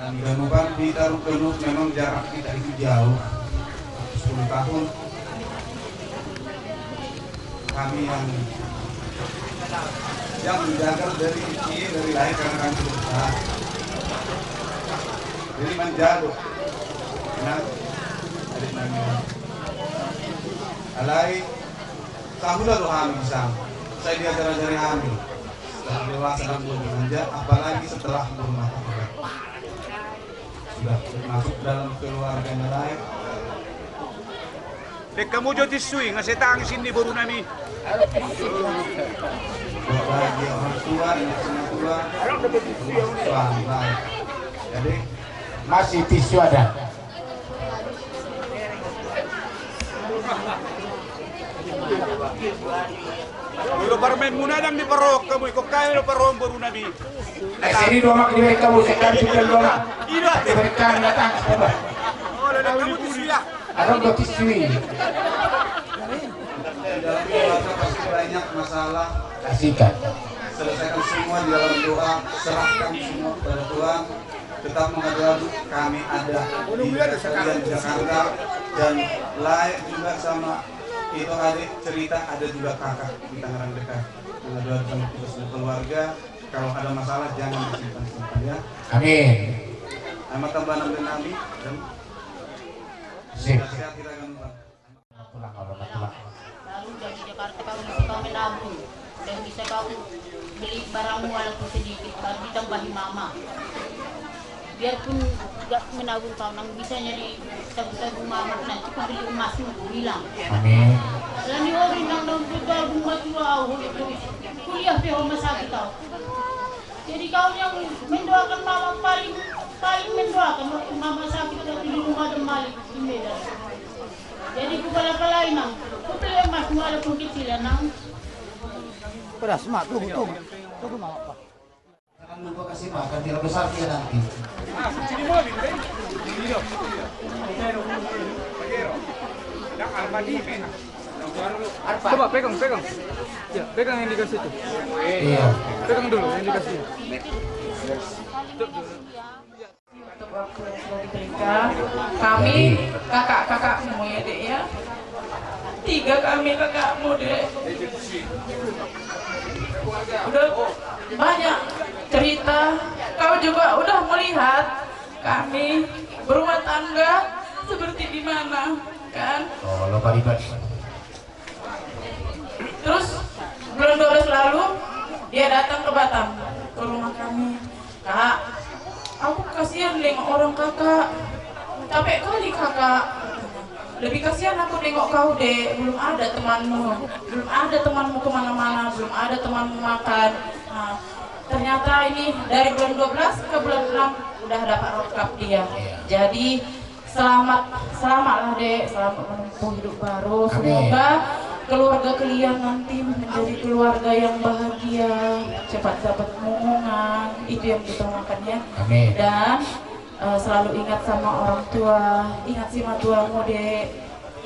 Dan bukan di Tarung Genuk memang jarak kita itu jauh, 10 tahun. Kami yang menjaga dari kecil, dari lahir karena kami sudah besar. Jadi menjaga, nah, adik kami. Alai, tahulah doa kami sang. Saya diajar-ajari hamil. Setelah dewasa dan bekerja, apalagi setelah berumah tangga. Sudah masuk dalam keluarga yang lain. Dek kamu jadi swing, ngasih tangis ini baru nami. Bagi orang tua, anak tua, suami. Jadi masih tisu ada. Kalau barmen muna dang di parok kamu ikut kaya lo parok baru nabi. Sini dua mak di kamu sekarang juga dua mak. Iya. Mereka datang coba. Oh, ada kamu di sini ya. Ada tisu ini. dalam keluarga pasti banyak masalah. Kasihkan. Selesaikan semua di dalam doa, serahkan semua kepada Tuhan. Tetap mengadu kami ada di kalian Jakarta dan layak juga sama itu adik cerita ada juga kakak di Tangerang dekat mengadu sama kita semua keluarga. Kalau ada masalah jangan disimpan-simpan ya. Amin. Nama tambahan dan Nabi dan sip. sehat kita akan Pulang kalau pulang. Lalu dari Jakarta kau bisa kau menabung dan bisa kau beli barangmu walaupun sedikit baru ditambahi mama. Biarpun gak menabung kau nang bisa nyari tabung mama nanti kau beli emasmu hilang. Amin. Dan di orang nang tabung mati wow kuliah di rumah sakit kau. Jadi kau yang mendoakan mama paling mendoakan waktu mama sakit di rumah dan Malik di Medan. Jadi kupala-palai nang, kupili emas walaupun kecil ya nang. Pedas mak, tunggu mak apa? Jangan lupa kasih makan, tidak besar dia nanti. Sini mobil, deh. Ini dong. Yang Almadi, Coba pegang. Ya, pegang yang dikasih itu. Iya. Pegang dulu yang dikasih. Untuk waktu yang sudah diberikan, kami kakak-kakakmu ya dek ya, 3 kami kakakmu dek, udah banyak cerita, kau juga udah melihat kami berumah tangga seperti di mana kan? Oh, lupa ribet. Terus bulan 12 lalu dia datang ke Batam ke rumah kami. Kak, aku kasihan nengok orang kakak, capek kali kakak. Lebih kasihan aku nengok kau deh, belum ada temanmu kemana-mana, belum ada temanmu makan. Nah, ternyata ini dari bulan 12 ke bulan 6 udah dapat roadcap dia. Jadi selamatlah dek, selamat menempuh hidup baru. Semoga keluarga kalian nanti menjadi keluarga yang bahagia, cepat dapat momongan, itu yang kita makan ya. Amin. Dan selalu ingat sama orang tua, ingat si matuamu dek,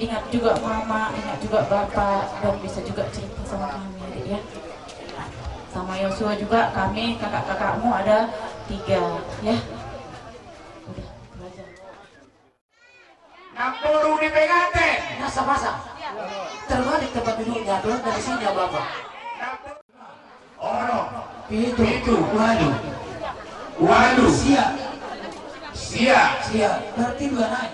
ingat juga mama, ingat juga bapak, dan bisa juga cerita sama kami dek ya. Sama Yosua juga, kami kakak-kakakmu ada 3 ya. Udah belajar. 60 dipegang teh. Masa terbalik tempat duduknya, belum dari sini ya bapak. Oh no. Itu, Waduh. Sia, Sia. berarti 2 naik.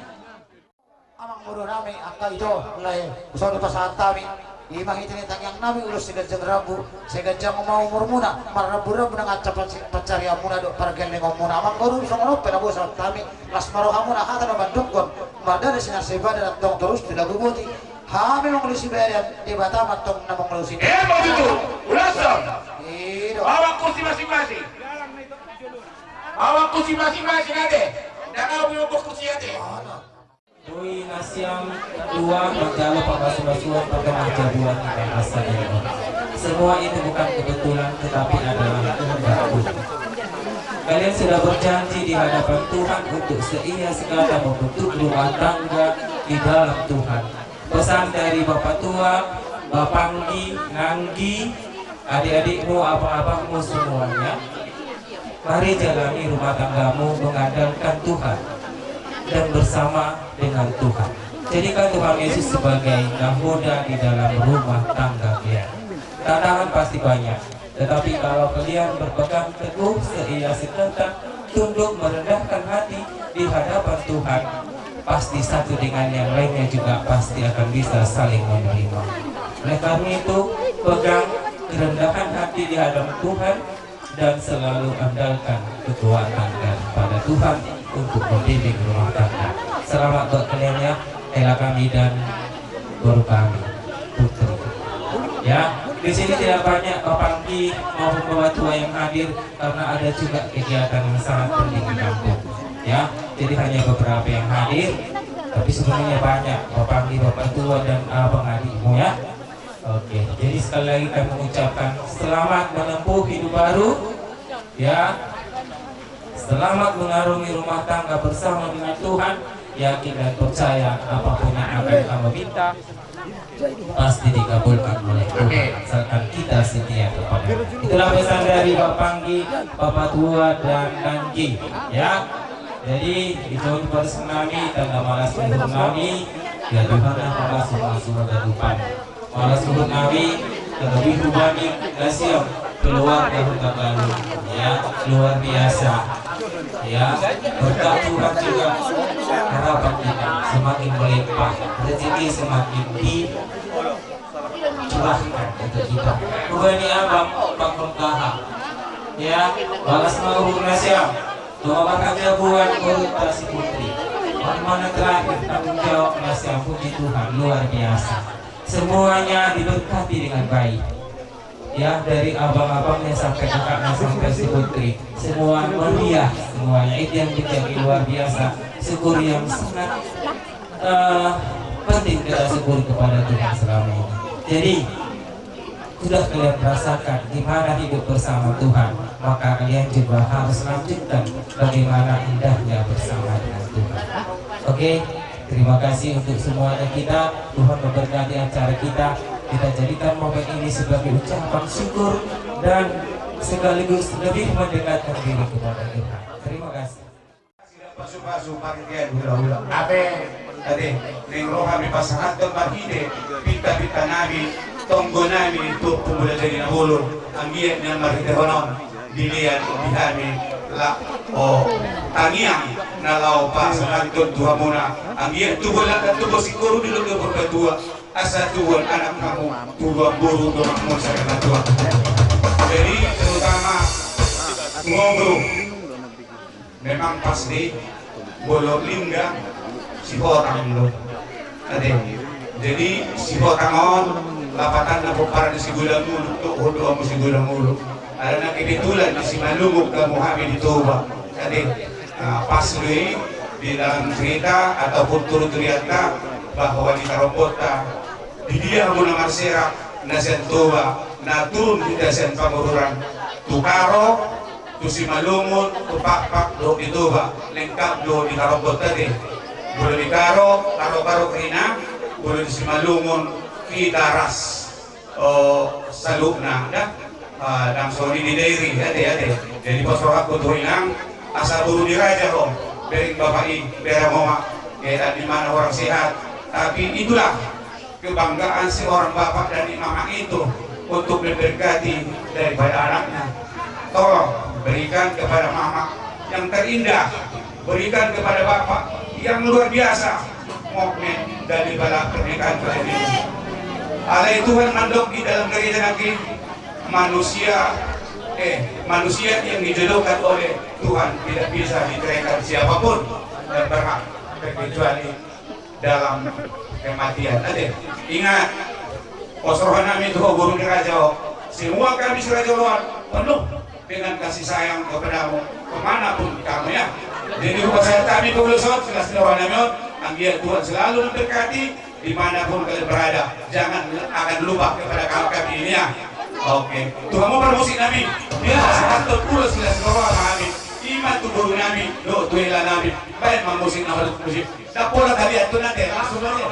Amang muru rame, angka itu mulai usah pasal tami. Imang itu nitang yang nami ulus segajang rabu, segajang mau murmuna, marabura menang acap pacari amuna do pargen nengom muna. Amang baru songono penabu salat tami, las maroh amuna hata na bandukon, mada de sinar seba dan tong terus tidak gubuti. Kami mengelusi bayan di Batam atau namang ngelusi. Mau itu. Ulasong. Itu. Bawa kursi masing-masing. Bawa kursi masing-masing ade. Dan aku mau kursi ade. Doi nasiam kedua berjalan pada surat-surat pada jaduan dan asal ini. Semua itu bukan kebetulan tetapi adalah kehendakku. Kalian sudah berjanji di hadapan Tuhan untuk seia sekala membentuk rumah tangga di dalam Tuhan. Pesan dari Bapak Tua, Bapanggi, Nanggi, adik-adikmu, abang-abangmu semuanya. Mari jalani rumah tanggamu mengandalkan Tuhan dan bersama dengan Tuhan. Jadikan Tuhan Yesus sebagai nahoda di dalam rumah tangga kalian. Tantangan pasti banyak, tetapi kalau kalian berpegang teguh seia serentak, tunduk merendahkan hati di hadapan Tuhan, pasti satu dengan yang lainnya juga pasti akan bisa saling menerima. Oleh karena itu, pegang kerendahan hati di hadapan Tuhan dan selalu andalkan kekuatan pada Tuhan untuk membimbing rumah tangga. Selamat buat kalian ya, Ella kami dan guru kami, Putri. Ya, di sini tidak banyak Panggi maupun bapak tua yang hadir karena ada juga kegiatan yang sangat penting di kampung. Ya, jadi hanya beberapa yang hadir, tapi sebenarnya banyak Panggi, bapak tua dan abang adikmu ya. Oke, jadi sekali lagi kami mengucapkan selamat menempuh hidup baru, ya. Selamat mengarungi rumah tangga bersama dengan Tuhan. Yakin dan percaya apapun yang akan kamu minta pasti dikabulkan oleh Tuhan, asalkan kita setia kepada. Itulah pesan dari Bapak Panggi, Bapak Tua dan Nanggi, ya. Jadi itu pada tsunami tanda malas tsunami, ya Tuhan malas semua depan. Malas tsunami terlebih rubani nasiam keluar tahun lalu, ya luar biasa. Ya, berkat Tuhan juga harapan kita semakin melimpah, rezeki semakin dicurahkan untuk kita. Rubani abang Pak Kaha, ya balas mau nasiam, doakan jagoan korupsi putri. Mana terakhir tanggung jawab nasiam puji Tuhan luar biasa. Semuanya diberkati dengan baik. Ya, dari abang-abangnya sampai kakaknya sampai si putri, semua meriah semuanya. Itu yang menjadi luar biasa. Syukur yang sangat penting kita syukur kepada Tuhan selama ini. Jadi sudah kalian rasakan gimana hidup bersama Tuhan, maka kalian juga harus lanjutkan bagaimana indahnya bersama dengan Tuhan. Oke, terima kasih untuk semuanya kita. Tuhan memberkati acara kita. Kita jadikan momen ini sebagai ucapan syukur dan sekaligus lebih mendekatkan diri kepada Tuhan. Terima kasih. Pasu-pasu pakai hula-hula. Ape, tadi nengro kami pasangan tempat ide, pita-pita nabi, tonggo nabi itu pemuda jadi nahulur, anggiat yang maritehonon, dilihat di kami lah, tangiang nalau pasangan itu dua muna, anggiat tu bola kan tu bosikuru di luar berdua. Asa Tuhan anak kamu tua buru doamu saya tua. Jadi terutama ngobrol memang pasti bolong lingga si orang lo. Jadi si orang on lapatan na para di si gudang mulu to hodo mo si gudang mulu. Ada na kebetulan di si malumog ka Muhammad itu ba. Jadi pas di dalam cerita ataupun turut terlihat bahwa di Karombota di dia muna marsera na sentuba na turun kita sen pamururan tukaro tu si malumon tu pakpak do dituba lengkap do di Karombot tadi boleh di karo kina boleh di si malumon kita ras salukna dah dan sori di dairi ade jadi pasor aku tu hilang asal buru di raja ho bering bapai bera moma kaya di mana orang sehat tapi itulah kebanggaan si orang bapak dan mama itu untuk memberkati daripada anaknya. Tolong berikan kepada mama yang terindah, berikan kepada bapak yang luar biasa, mukmin dari bala pernikahan kalian ini. Alai Tuhan mandok di dalam gereja negeri manusia yang dijodohkan oleh Tuhan tidak bisa diceraikan siapapun dan berhak kecuali dalam kematian. Ingat, posrohan kami itu guru di Raja. Semua kami si Raja luar penuh dengan kasih sayang kepadamu kemanapun kamu ya. Jadi rumah saya kami kebelusan sudah selawan namun anggiat Tuhan selalu memberkati dimanapun kalian berada. Jangan akan lupa kepada kami ini ya. Oke, Tuhan mau bermusik Nabi. Dia sangat terpulus sudah selawan kami. Iman tu guru Nabi, do tuela Nabi. Baik musik nama musik. Tak pola kalian tu nanti langsung aja.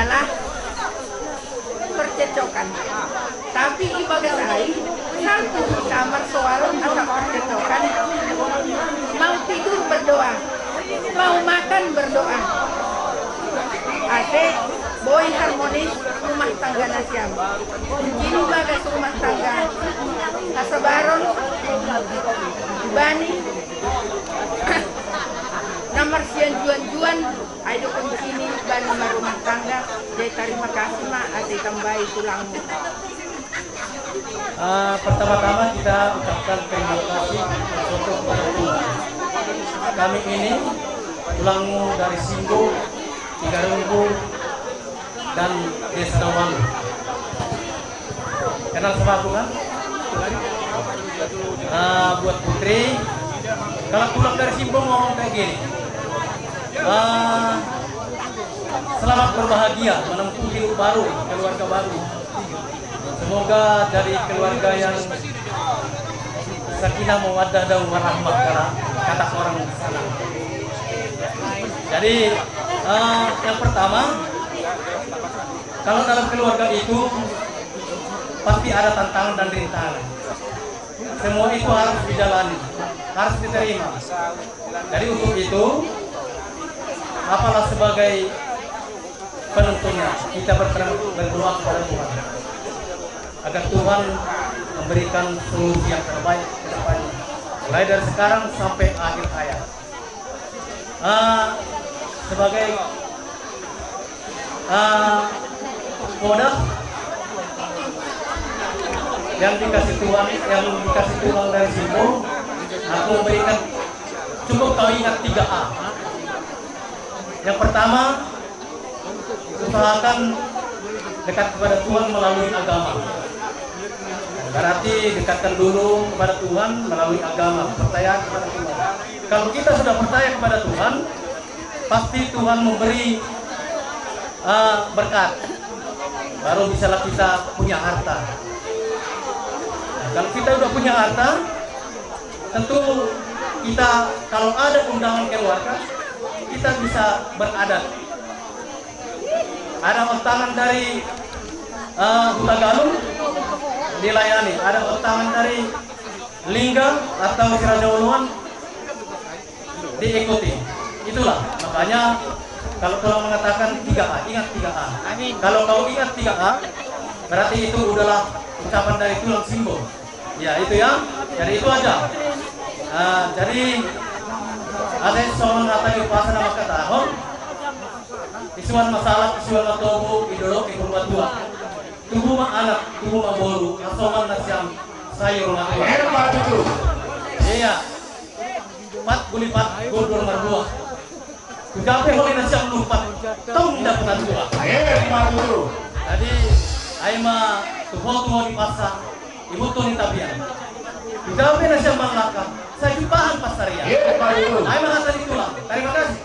adalah percecokan. Tapi ibadah lain satu kamar soal atau percecokan, mau tidur berdoa, mau makan berdoa. Ase boy harmonis rumah tangga nasiam. Ini bagas rumah tangga kasabaron bani nomor sian juan ayo ke sini bani rumah tangga. Jadi terima kasih mak ase tambahi tulangmu. Pertama-tama kita ucapkan terima kasih untuk kepada Tuhan. Kami ini tulangmu dari Singgo, Tigarunggu, dan Desa Dawalu. Kenal sama aku kan? Buat Putri, kalau pulang dari Singgo ngomong kayak gini, selamat berbahagia menempuh hidup baru, keluarga baru. Semoga dari keluarga yang sakinah mawaddah dan warahmah, kata orang sana. Jadi yang pertama, kalau dalam keluarga itu pasti ada tantangan dan rintangan. Semua itu harus dijalani, harus diterima. Jadi untuk itu, apalah sebagai penentunya, kita berdoa kepada Tuhan agar Tuhan memberikan solusi yang terbaik ke depannya, mulai dari sekarang sampai akhir hayat. Sebagai modal yang dikasih Tuhan dari Singgo, aku memberikan, cukup kau ingat 3A. Yang pertama, usahakan dekat kepada Tuhan melalui agama. Berarti dekatkan dulu kepada Tuhan melalui agama, percaya kepada Tuhan. Kalau kita sudah percaya kepada Tuhan, pasti Tuhan memberi berkat. Baru bisalah kita punya harta. Nah, kalau kita sudah punya harta, tentu kita kalau ada undangan keluarga, kita bisa beradat. Ada undangan dari Huta Galung dilayani, ada undangan dari Lingga atau Sirajawuluan diikuti. Itulah makanya kalau Tuhan mengatakan 3A, ingat 3A. Kalau kau ingat 3A, berarti itu udahlah ucapan dari tulang Singgo. Ya itu ya, jadi itu aja. Jadi ada seorang kata di pasar nama kata ahok, isuan masalah, isuan matobu, idolok, ikurmat dua. Tubuh mah anak, tubuh mah bolu, asoman nasiam sayur mah dua. Iya, 4 gulipat, guldur marbuah. Gape holi nasiam lupat, tong tidak pernah dua. Jadi, ayo mah tuho di pasar, ibu tuh ni tabian. Gape nasiam manglaka, saya jumpahan pasaria. Ayo mah kata itulah. Terima kasih.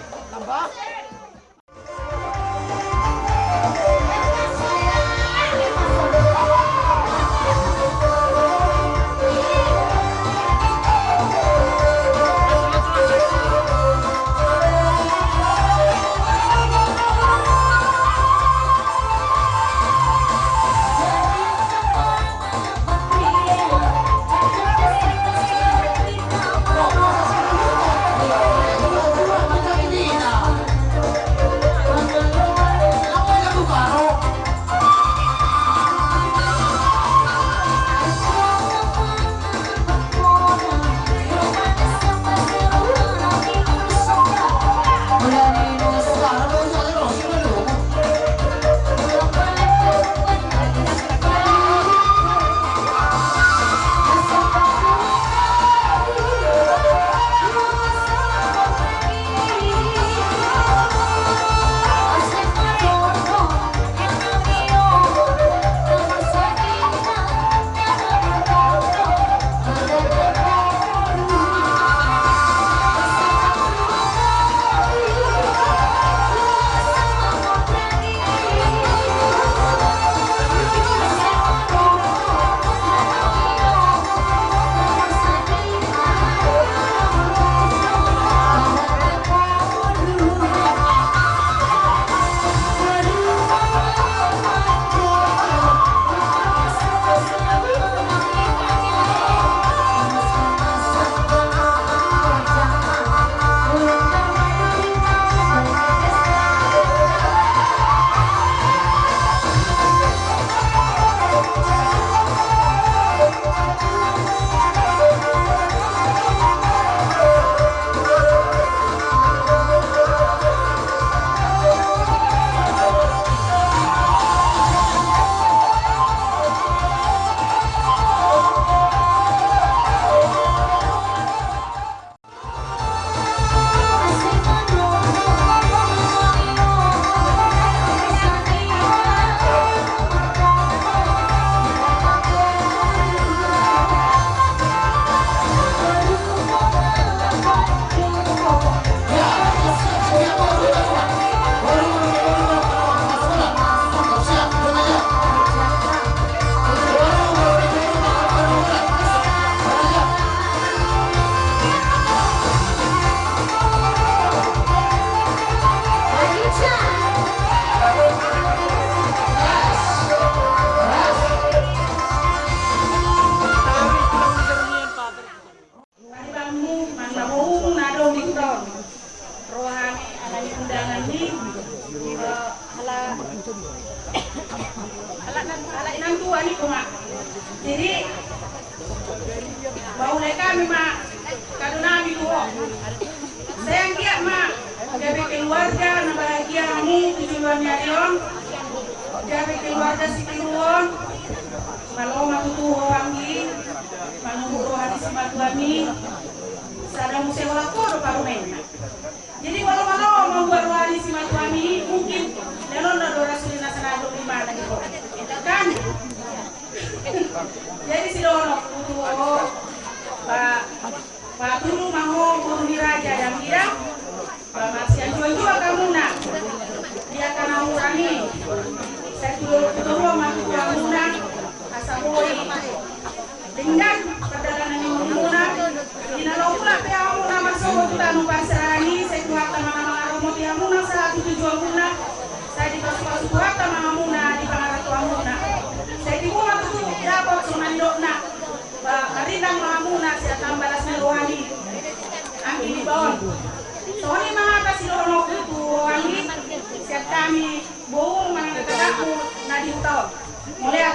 Alat enam tua nih mak. Jadi baulai kami mak kado nabi tuh. Sayang dia mak. Jabe keluarga na bahagia kami tujuan nyarion. Jabe keluarga si Kiruon. Kalau matutuho anggi, manunguro hadis matuani. Sada museo lakodo parumen. Jadi walau membuat wali si matuani mungkin danon na dora sulina sanado di mana gitu. Kan? Jadi si dono butuh Pak Turu mau guru diraja dan dia Pak Marsian jual kamu nak. Dia akan mengurangi. Saya tuh mampu kamu nak asaboi. Dengan perdagangan yang murah, di dalam pula piamu nama sobo kita numpasarani, saya tuh nama romo piamu nama satu tujuan muna, saya di pas tuh nama muna di pangaratu amuna, saya di rumah tuh dapat cuma dokna, karindang muna saya tambah balas meluani, angin di bawah, soalnya mah kasih romo itu angin, siap kami bohong mana kataku nadi utau, mulai.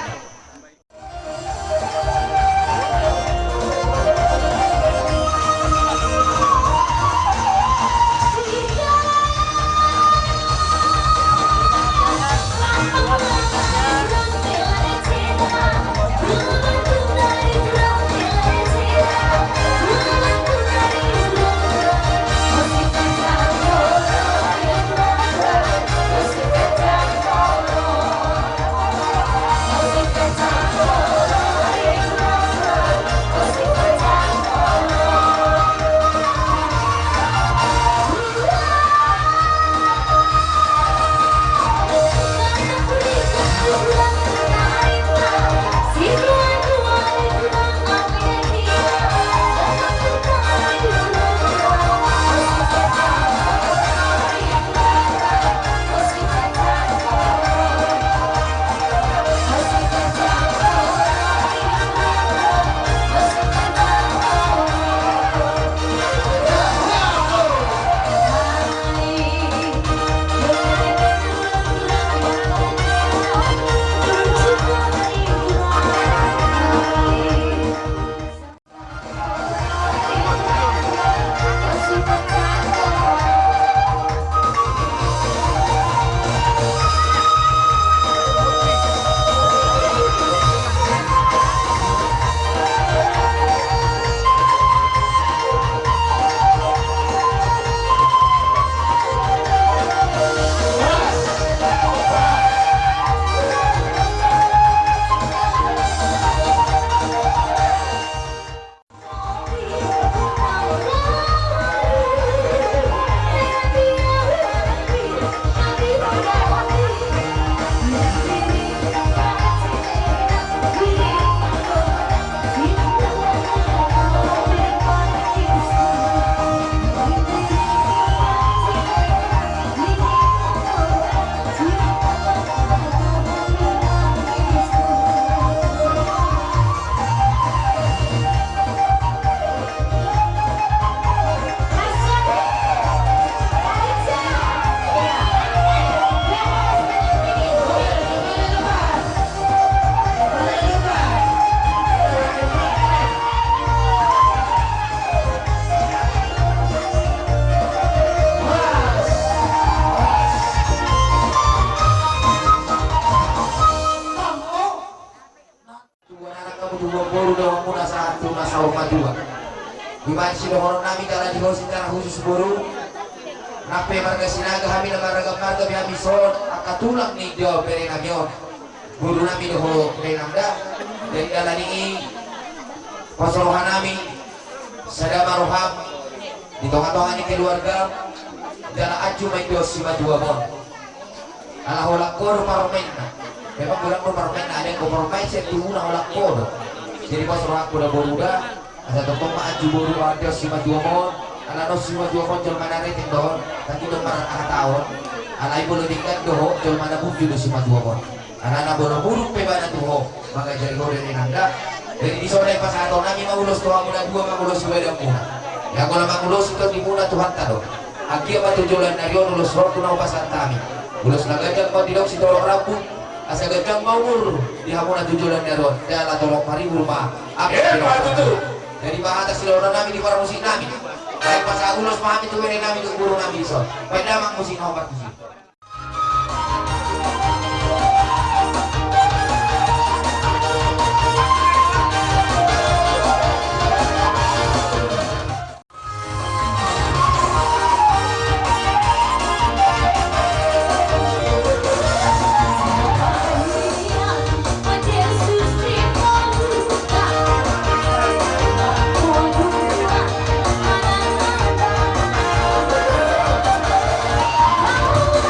Dimansi dohon nami kala dihosin tanah khusus buru nape marga sinaga kami na marga bihami son akatulang ni Dio Perenagyo guru nami doho Perenagda dari dalam ini pasolohan nami sadama roham di tengah-tengah ini keluarga dalam aju may Dios si Madua Bon ala holak kor parmen memang bulan parmen ada yang parmen saya tunggu na holak kor jadi pasolohan kuda boruda asa totong maaju boru ada si Madua Bon ala no si Madua Bon jol mana reting doon tapi do marang tahun ala ibu lodikan doho jol mana buju do si Madua Bon ala na bono buruk pe bana tuho mga jari gore ni nanda dari di sore pas ato nami maulos tuha muna dua maulos wala muna ya kola maulos ito di muna Tuhan tado aki apa tujulan na yon ulos rotu na upasan tami Ulos na gajang mau dilok si tolong rampung. Asa gajang mau mur di hamuna tujuan neron. Dala tolong maribul ma. Apa itu? Jadi bahasa silora nami di para musik nami. Baik pasal ulos paham itu beri nami di guru nami so. Pada mak musik nomor musik. Oh,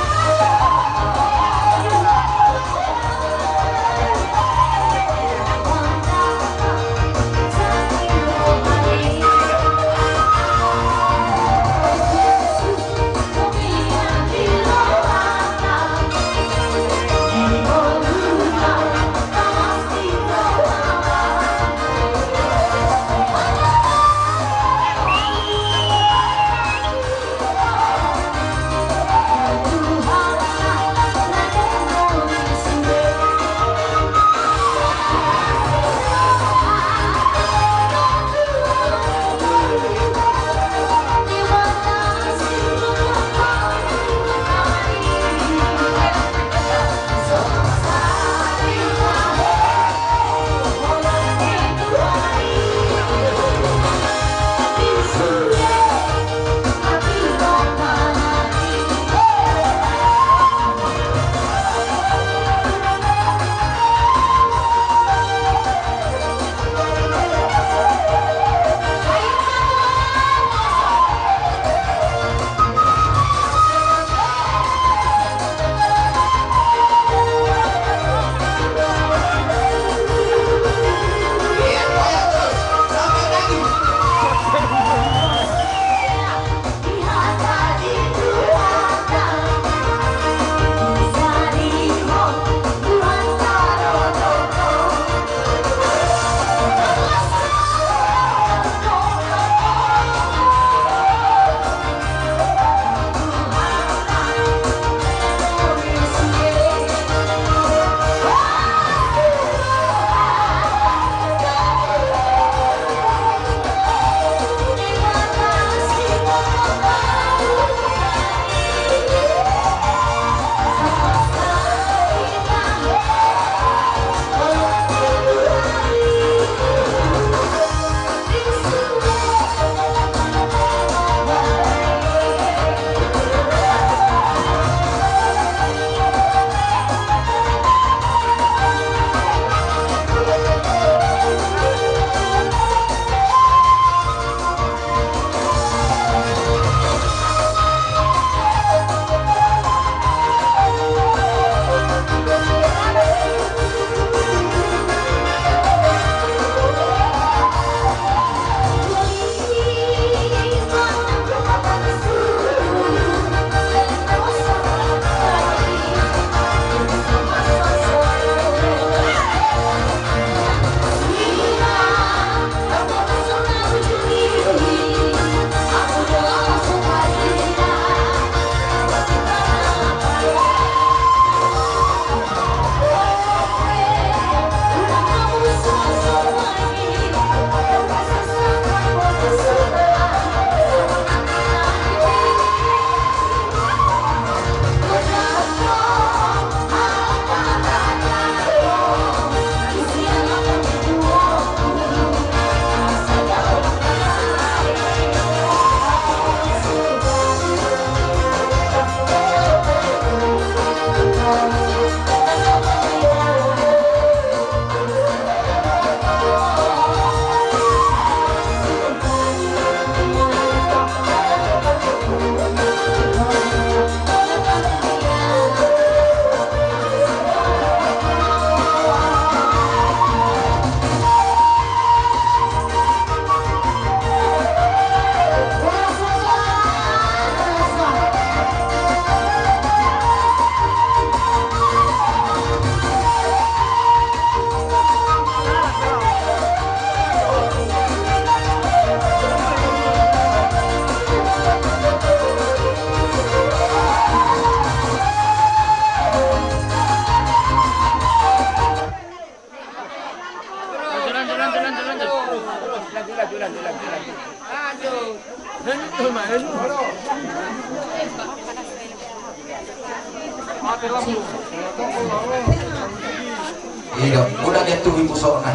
Iya, udah dia tuh ibu sorna.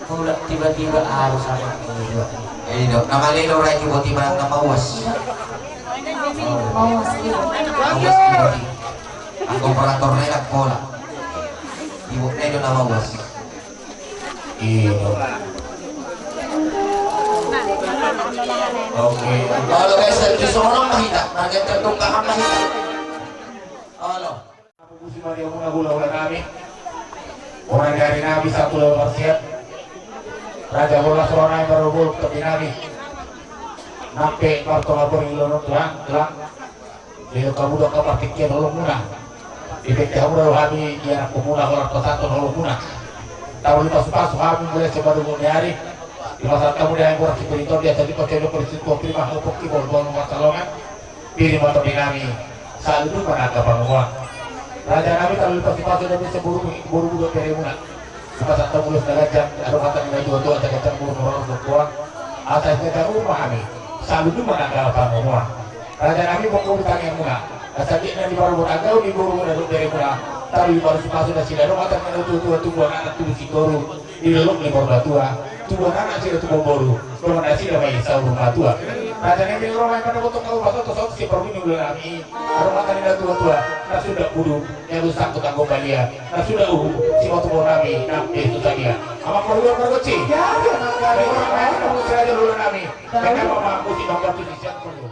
Udah tiba-tiba harus sama ini. Iya, nama lelo rai buat tiba nama was. Mawas ibu. Aku operator nelak pola. Ibu lelo nama was. Iya. Oke. Kalau guys di sono mahita, nanti tertungkahan mahita. Halo. Pusi Maria gula-gula kami. Orang dari Nabi satu lewat siap. Raja bola sorona yang baru ke Nabi. Nampe kartu lapor ilono tuang. Dia kamu dah kabar tiket nolong muna. Di kamu dah kami dia nak muna orang pesantren nolong muna. Tahu lepas kami boleh coba dulu hari. Di masa kamu dia yang kurang seperti dia tadi kau coba peristiwa prima hopok kibol bol masalongan. Pilih motor di kami. Selalu mana kapan Raja Nabi kalau lepas pasir dan bisa buru dua perimuna. Lepas atau mulus dagajang, ada kata nilai dua ada kacang buru orang berkuah. Atas kata rumah kami, selalu cuma nak apa semua. Raja Nabi pokok ditanya muna. Asal dia nanti baru beragau di buru muna dua perimuna. Tapi baru pasir dan sila rumah tak ada tua anak tuh si guru di lelok lemor batua. Tua anak sila tuh boru. Kalau nasi dah bayi sahur rumah tua. Raja Nabi rumah yang pada potong kau pasal tu satu si perminu bulan kami. Rumah tadi dah tua. Nah sudah kudu yang rusak tukang gobalia. Nah sudah si waktu mau kami nampak itu saja. Apa keluar berkeci? Ya, ada orang lain kamu saja dulu kami. Mereka mau mampu si nomor tu siap perlu.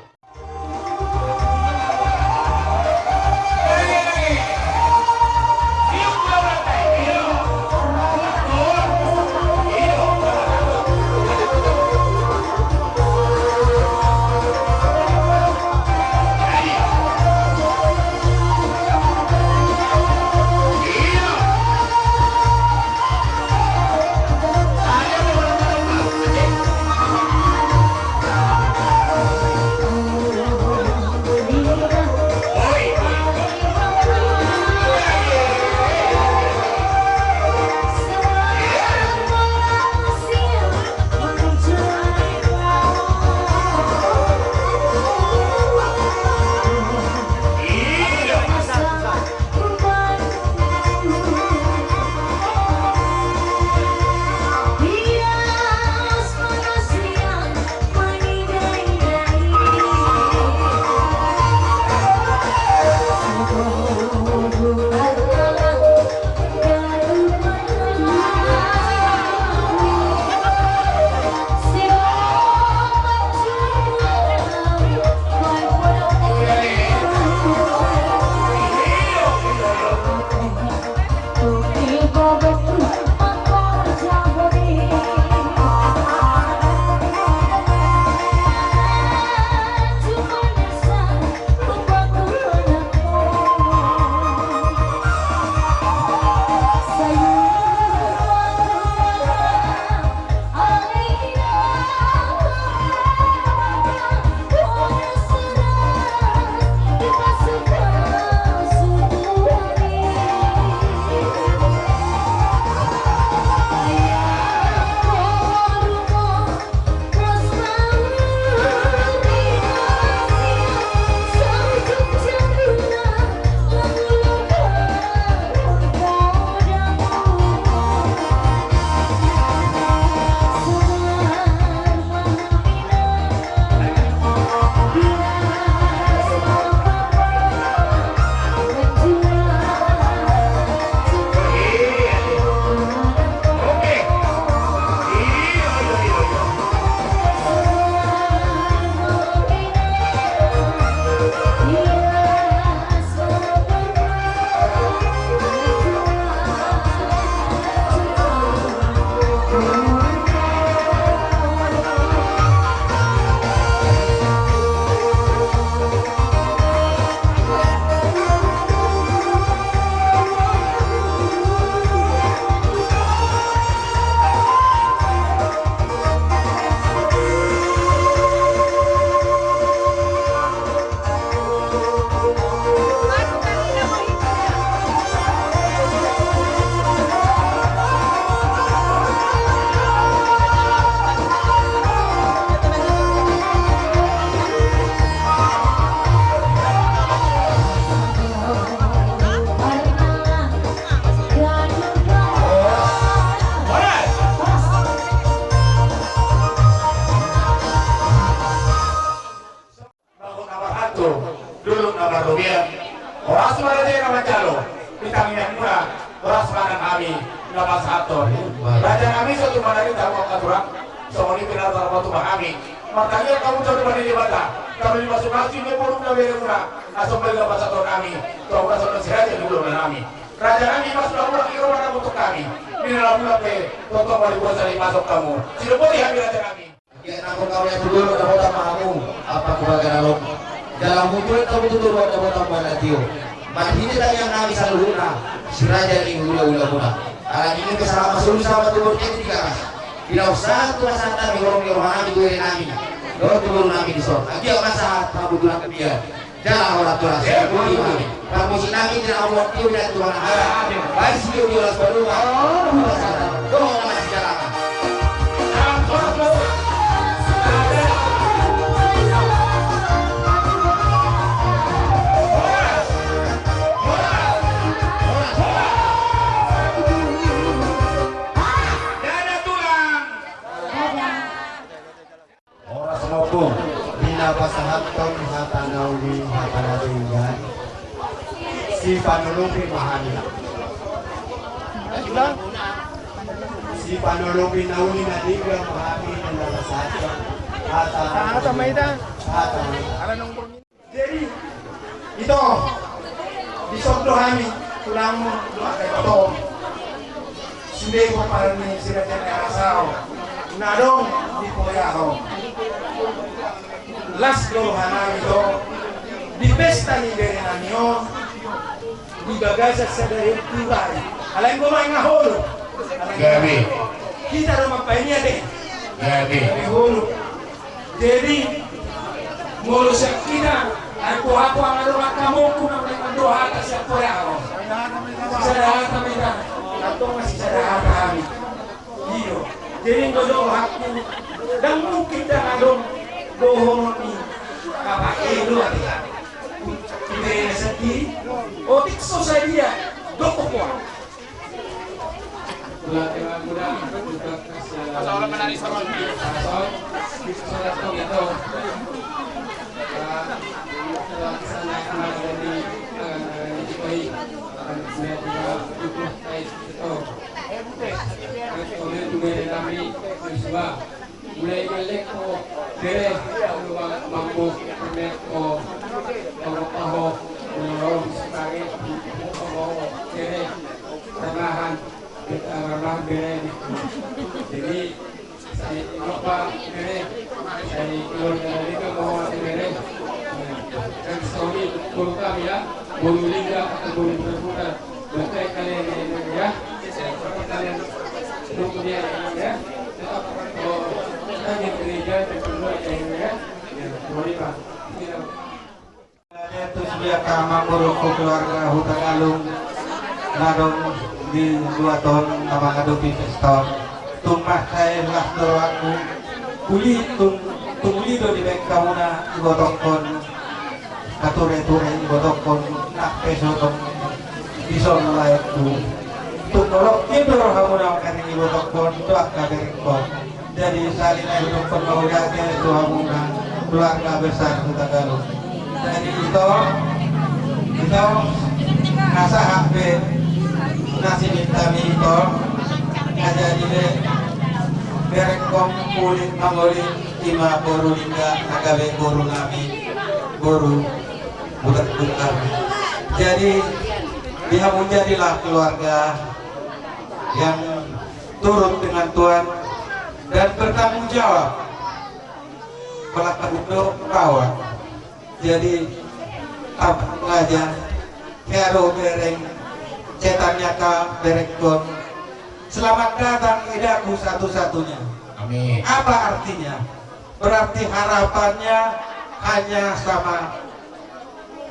bintang yang murah beras pangan kami nama satu raja kami suatu mana kita mau katurak soalnya benar batu kami makanya kamu coba pada di bata kami masuk masih ini pun udah beri murah langsung beli nama satu kami kau rasa masih raja dulu kami raja kami masuk pulang ke rumah untuk kami ini dalam bulan ke tonton balik puasa masuk kamu tidak boleh ambil raja kami ya aku kau yang dulu ada botak mahamu apa kebahagiaan lo dalam muncul kamu tutur ada botak banatio Mahini tadi yang nabi saluruna si raja ini ula muna alam ini kesalahan masuk sama turun ini tiga bila usaha tu asanta mengorong nami tu nami dorong turun nami di sor lagi orang saat kebutuhan dia jangan orang tua saya budi nami kamu si nami tidak Allah tiu dan Tuhan Allah baik si tiu diolas berdua dorong nama si jalan pasahatton hatanauli hatanatinggan si panulungi mahani si panulungi nauli nadiga mahani na pasahatton jadi itu di sobdo kami tulang doa itu sudah paparani sila jana asao nadong di poyaho las do hanamito di pesta ni berenanio di bagaja sadari turai alain goma ngaholo gabi kita rumah painnya deh gabi hulu jadi mulu sakina aku ang rumah kamu kuna doa atas yang korea sadar kami dah atau masih sadar kami iyo jadi ngodo hakku dan mungkin dah adong dohong ni apa itu lagi kita sendiri otik sosial doko kuat Asal menari sama itu mulai balik ko dere mampu permet ko taho ulong sebagai dere tambahan kita ramah dere jadi saya lupa dere saya keluar dari ke bawah dere dan suami guru kami ya guru liga atau guru berputar berkait kalian ya kalian kemudian ya itu sedia kama buruku keluarga hutan alung nadong di 2 tahun nama ngadupi pistol tumah saya lah doaku kuli tunguli do di bengka muna ibotokon kature ibotokon nak peso tong bison layak tu tungolok itu hamuna kani ibotokon doak kaberikon jadi salina hidup permaulannya itu hamuna keluarga besar kita Garut. Jadi itu nasa HP nasi vitamin itu aja di berekom kulit mangoli ima boru lingga agabe boru nami boru budak kami. Jadi dia menjadilah keluarga yang turut dengan Tuhan dan bertanggung jawab melakukan kawan. Jadi apa aja kero bereng cetannya ka berekon selamat datang idaku satu-satunya. Amin. Apa artinya? Berarti harapannya hanya sama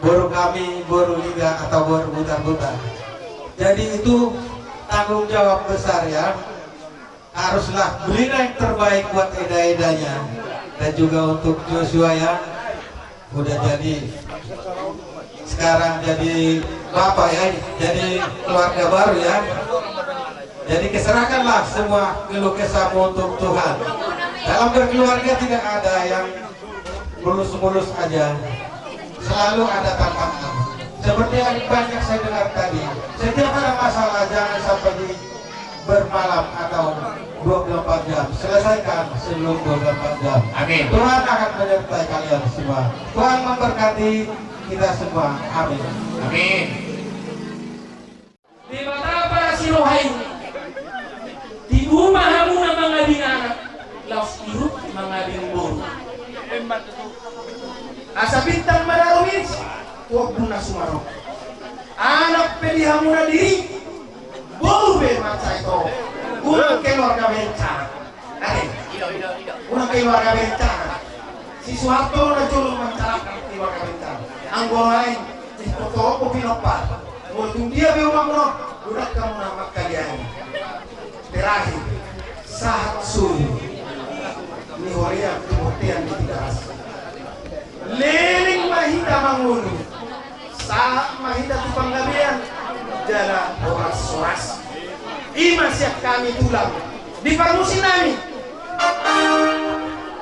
boru kami, boru liga atau boru buta-buta. Jadi itu tanggung jawab besar ya. Haruslah belilah yang terbaik buat eda-edanya dan juga untuk Joshua ya. Udah jadi sekarang jadi bapak ya, jadi keluarga baru ya. Jadi keserahkanlah semua keluh kesahmu untuk Tuhan. Dalam berkeluarga tidak ada yang mulus-mulus aja, selalu ada tantangan. Seperti yang banyak saya dengar tadi, bermalam atau 24 jam. Selesaikan sebelum 24 jam. Amin. Tuhan akan menyertai kalian semua. Tuhan memberkati kita semua. Amin. Amin. Di mata para sirohay, di rumah kamu na mga binana, laos irut mga binboro. Asa bintang madarumis, huwag mo na sumarok. Anak pilihan mo na diri, boro be matsa ito. Unang keluarga bencana. Unang keluarga bencana. Si Suharto na julong mencalakkan keluarga bencana. Ang lain, ito ko pinopal. Walaupun dia memang udah kamu nama kalian. Terakhir, saat suruh ni horia kemutian di tidas. Leling mahita mangunu, saat mahita tu panggabian, jalan orang soras. Ima siap kami tulang di parmusin nami.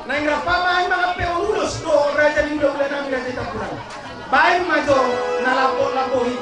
Nang rapamahan mga peulus do raja lindo bulan nami raja tapunan. Baik majo nalapo-lapohi.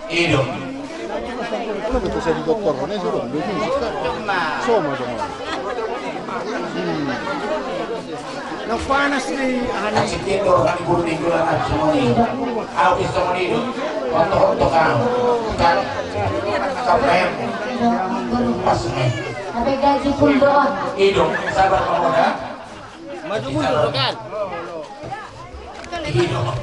Hidup. Ano ba ito sa doktor? Ano yung surong? Soma dong. Napanas ni Ang sitito kan kuning kulan at sumuni. Aw sumuni. Onto ka. Kan kaprem. Pas eh. Ada gaji pun doa. Hidup sabar pemuda. Maju mundur kan. Hidup.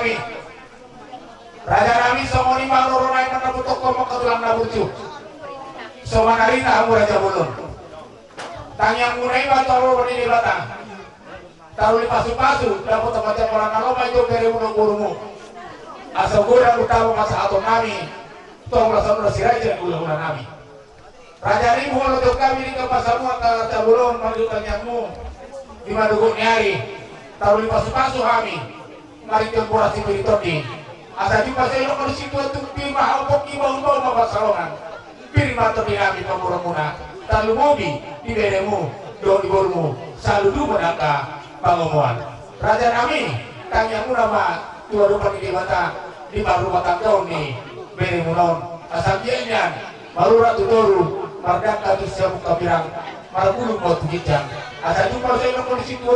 kami. Raja Nami somoni maroronai manabutok komok ketulang nabucu. Somanarita amu Raja Bulun. Tangyang munai batoro berdiri batang. Taruh pasu-pasu dapat tempat orang kaloma itu dari unang gurumu. Asal gura utawa masa atau nami. Tong rasa siraja ulah nami. Raja Rimu untuk kami di kapasamu ke Raja Bulun maju tanyangmu. Di madugun nyari. Taruh pasu-pasu kami. Mari temporasi beritodi. Asa jumpa saya lo kalau situ itu pirma alpok ibau-ibau mabasalongan. Pirma tepi kami pemurah-murah. Talu mobi di beremu, do di bormu. Saludu menaka pangomuan. Raja kami tanya nama tua rupa di mata di baru batang daun nih beremu non. Asal biarnya baru ratu doru mardak katu siap kapirang marbulu mau tujijang. Asal jumpa saya lo kalau situ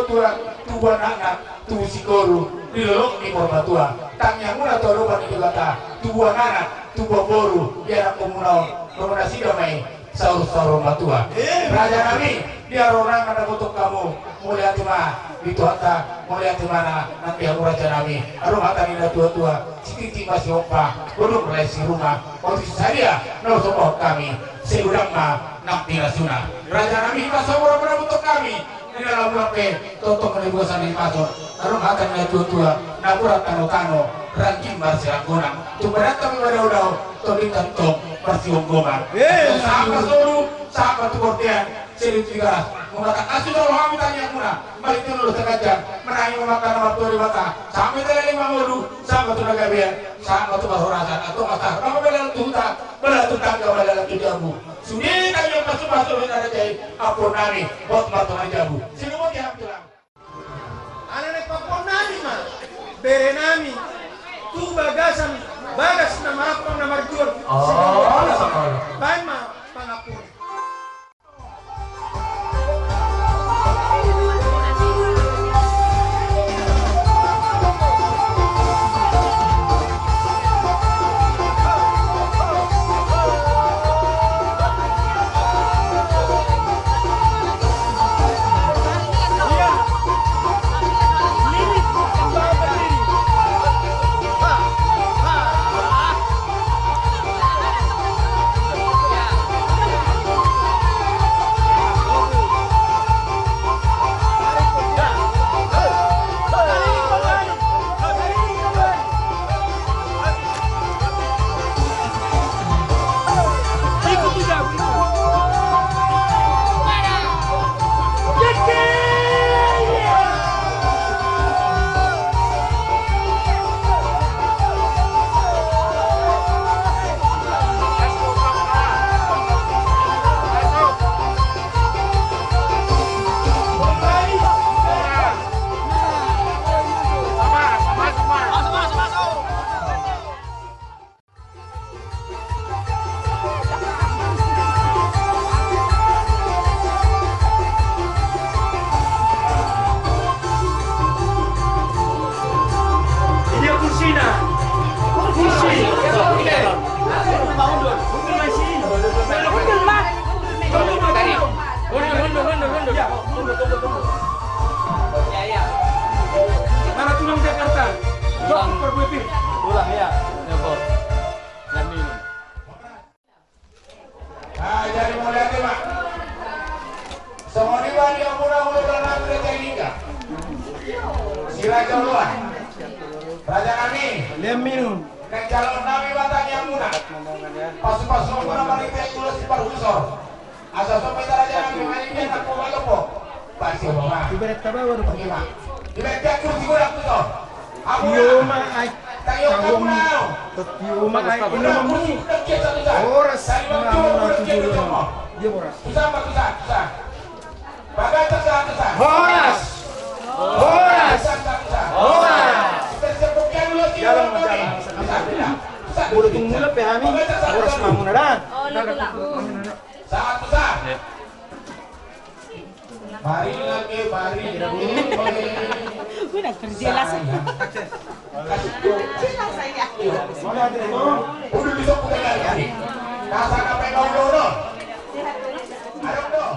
tua anak tu sikoru di lolok di morbatua. Tanya muna to rupa di bata tua anak tua boru biar aku munau nominasi damai saur-saur batua. Raja kami dia orang ada untuk kamu mulia cuma itu hatta mulia mana nanti aku Raja kami aduh hatta ini tua-tua siti masih opa belum relasi rumah posisi saya no sopo kami seudang ma nakti rasuna. Raja kami kita semua orang untuk kami ini dalam lampe tonton menibuasan di pasor aduh hatta ini tua-tua naburat tano-tano ranking bersiragunang coba datang kepada udau toding tentong bersiung goman. Sahabat seluruh sahabat tukortian selut tiga mengatakan asyik kalau kami tanya muna balik dulu sengaja menangi memakan waktu di mata sampai tadi 50 sahabat sudah gabian sahabat itu berhorasan atau masak apa bela tuta bela tutangga bela tujabu suni kami masuk dengan ada jahit apun nami buat matuan jabu sini mau diambil anak papon nami mah bere nami tu bagasan bagas na marapang na marjur baik mah pangapun. Mana tulang Jakarta? Jok perbuatin. Tulang ya. Ya, Bos. Dan minum. Jadi mulai nih Pak. Semua diwali yang mudah-mudah dalam gereja Liga. Si Raja Luan. Raja kami. Liam minum. Dan calon nabi batang yang muda. Pasu-pasu muna marita yang kulo si Parhusor. Asal sampai Raja kami mainin aku malopo. Pasti bawa. Ibarat kabawa do pagima. Ibarat kursi gula tuh. Yo ma ay tayo kamu now. Yo ma ay inamu. Oras na muna tujulo. Dia boras. Susah. Bagai susah. Horas. Horas. Horas. Jalan. Udah tunggu lah pehami. Horas mamunaran. Oh, lupa. Sangat besar. Mari lagi. Gue nak kerja lah. Udah bisa putar lagi. Kasar apa yang kau dorong? Ayo dong.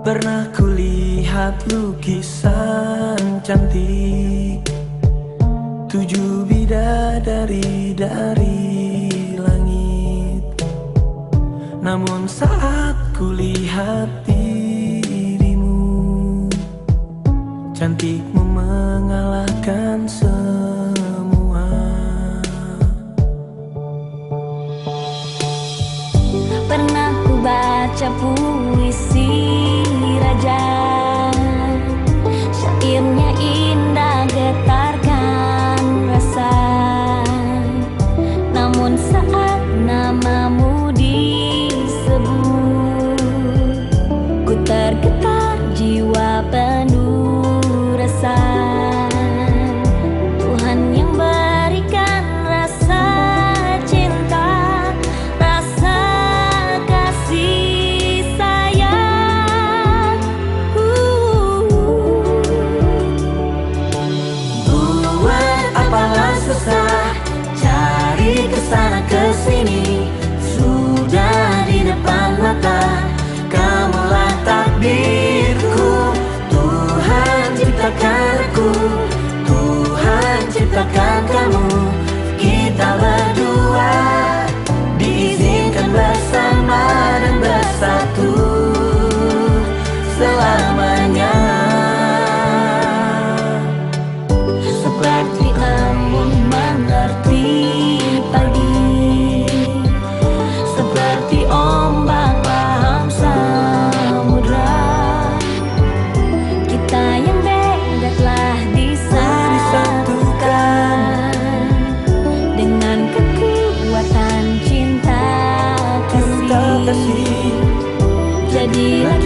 Pernah kulihat lukisan cantik 7 bidadari dari langit. Namun saat kulihat dirimu, cantikmu mengalahkan semua. Pernah ku baca puisi raja, syairnya indah getarkan rasa. Namun saat namamu disebut, ku tergetar jiwa penuh rasa. Tuhan yang berikan rasa cinta, rasa kasih sayang. Buat apalah susah cari kesana kesini, sudah di depan mata. Kamulah takdirku, Tuhan ciptakan aku, Tuhan ciptakan kamu. Kita berdua diizinkan bersama dan bersatu selamanya. Seperti embun mengerti pagi, seperti ombak paham samudra. Kita yang beda telah disatukan dengan kekuatan cinta kasih. Jadilah